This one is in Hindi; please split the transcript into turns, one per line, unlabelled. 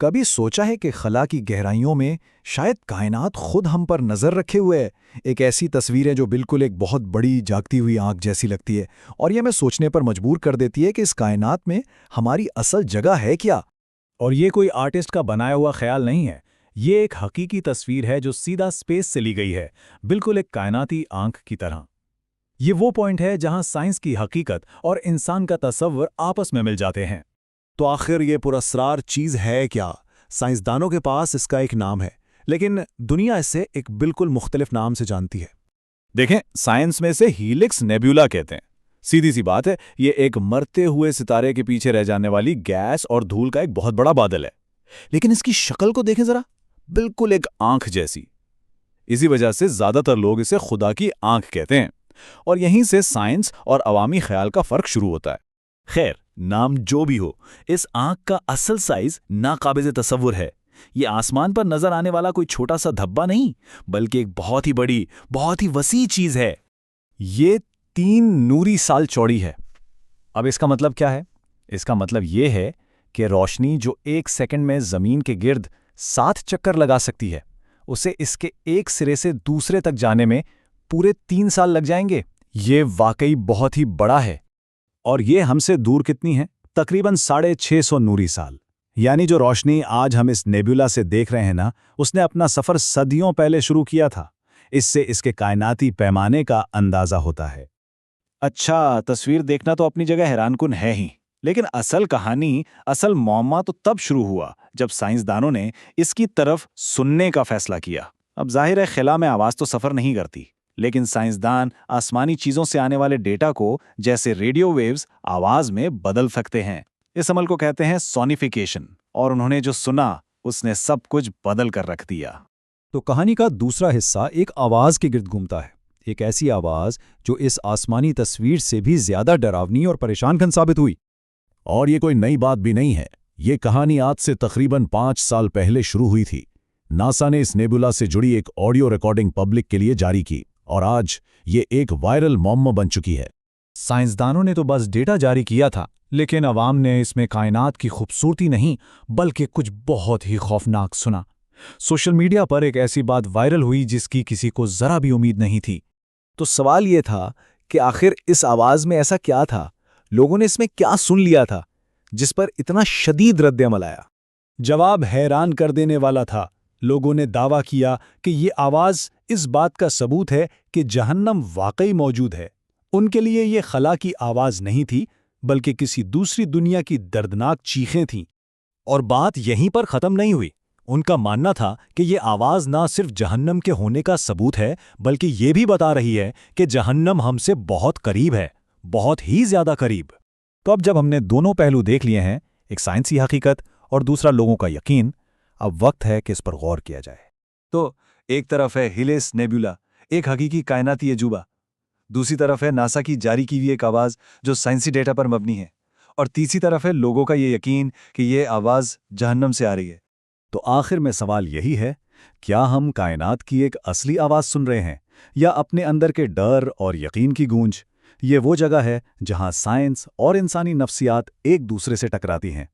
कभी सोचा है कि खला की गहराइयों में शायद कायनात खुद हम पर नज़र रखे हुए है। एक ऐसी तस्वीर है जो बिल्कुल एक बहुत बड़ी जागती हुई आंख जैसी लगती है और यह हमें सोचने पर मजबूर कर देती है कि इस कायनात में हमारी असल जगह है क्या।
और ये कोई आर्टिस्ट का बनाया हुआ ख्याल नहीं है। ये एक हकीकी तस्वीर है जो सीधा स्पेस से ली गई है, बिल्कुल एक कायनाती आंख की तरह। ये वो पॉइंट है जहां साइंस की हकीकत और इंसान का तसव्वुर आपस में मिल जाते हैं।
तो आखिर ये पुरस्कार चीज़ है क्या? साइंसदानों के पास इसका एक नाम है, लेकिन दुनिया इसे एक बिल्कुल मुख्तलिफ नाम से जानती है।
देखें, साइंस में इसे हीलिक्स नेब्यूला कहते हैं। सीधी सी बात है, ये एक मरते हुए सितारे के पीछे रह जाने वाली गैस और धूल का एक बहुत बड़ा बादल है। लेकिन इसकी शक्ल को देखें जरा, बिल्कुल एक आंख जैसी। इसी वजह से ज्यादातर लोग इसे खुदा की आंख कहते हैं और यहीं से साइंस और अवामी ख्याल का फर्क शुरू होता है। खैर, नाम जो भी हो, इस आंख का असल साइज नाकाबिज तसव्वुर है। ये आसमान पर नजर आने वाला कोई छोटा सा धब्बा नहीं, बल्कि एक बहुत ही बड़ी, बहुत ही वसी चीज है। ये 3 नूरी साल चौड़ी है। अब इसका मतलब क्या है? इसका मतलब ये है कि रोशनी जो 1 सेकंड में जमीन के गिर्द 7 चक्कर लगा सकती है, उसे इसके एक सिरे से दूसरे तक जाने में पूरे 3 साल लग जाएंगे। ये वाकई बहुत ही बड़ा है। और ये हमसे दूर कितनी है? तकरीबन 650 नूरी साल। यानी जो रोशनी आज हम इस नेबुला से देख रहे हैं ना, उसने अपना सफर सदियों पहले शुरू किया था। इससे इसके कायनाती पैमाने का अंदाजा होता है। अच्छा, तस्वीर देखना तो अपनी जगह हैरानकुन है ही, लेकिन असल कहानी, असल मौमा तो तब शुरू हुआ जब साइंसदानों ने इसकी तरफ सुनने का फैसला किया। अब जाहिर है, खिला में आवाज तो सफर नहीं करती, लेकिन साइंसदान आसमानी चीजों से आने वाले डेटा को, जैसे रेडियो वेव्स, आवाज में बदल सकते हैं। इस अमल को कहते हैं सोनिफिकेशन। और उन्होंने जो सुना, उसने सब कुछ बदल कर रख दिया।
तो कहानी का दूसरा हिस्सा एक आवाज के गिर्द घूमता है। एक ऐसी आवाज जो इस आसमानी तस्वीर से भी ज्यादा डरावनी और परेशानकन साबित हुई।
और ये कोई नई बात भी नहीं है। ये कहानी आज से तकरीबन 5 साल पहले शुरू हुई थी। नासा ने इस नेबुला से जुड़ी एक ऑडियो रिकॉर्डिंग पब्लिक के लिए जारी की और आज ये एक वायरल मौमा बन चुकी है।
साइंसदानों ने तो बस डेटा जारी किया था, लेकिन अवाम ने इसमें कायनात की खूबसूरती नहीं, बल्कि कुछ बहुत ही खौफनाक सुना। सोशल मीडिया पर एक ऐसी बात वायरल हुई जिसकी किसी को जरा भी उम्मीद नहीं थी।
तो सवाल ये था कि आखिर इस आवाज में ऐसा क्या था, लोगों ने इसमें क्या सुन लिया था जिस पर इतना शदीद रद्द-ए-अमल आया।
जवाब हैरान कर देने वाला था। लोगों ने दावा किया कि ये आवाज इस बात का सबूत है कि जहन्नम वाकई मौजूद है। उनके लिए ये खला की आवाज नहीं थी, बल्कि किसी दूसरी दुनिया की दर्दनाक चीखें थीं। और बात यहीं पर खत्म नहीं हुई। उनका मानना था कि ये आवाज ना सिर्फ जहन्नम के होने का सबूत है, बल्कि ये भी बता रही है कि जहन्नम हमसे बहुत करीब है, बहुत ही ज्यादा करीब।
तो अब जब हमने दोनों पहलू देख लिए हैं, एक साइंसी हकीकत और दूसरा लोगों का यकीन, अब वक्त है कि इस पर गौर किया जाए।
तो एक तरफ है हिलेस नेबुला, एक हकीकी कायनाती अजूबा। दूसरी तरफ है नासा की जारी की हुई एक आवाज जो साइंसी डेटा पर मबनी है। और तीसरी तरफ है लोगों का ये यकीन कि ये आवाज जहन्नम से आ रही है।
तो आखिर में सवाल यही है, क्या हम कायनात की एक असली आवाज सुन रहे हैं या अपने अंदर के डर और यकीन की गूंज? ये वो जगह है जहां साइंस और इंसानी नफ्सियात एक दूसरे से टकराती हैं।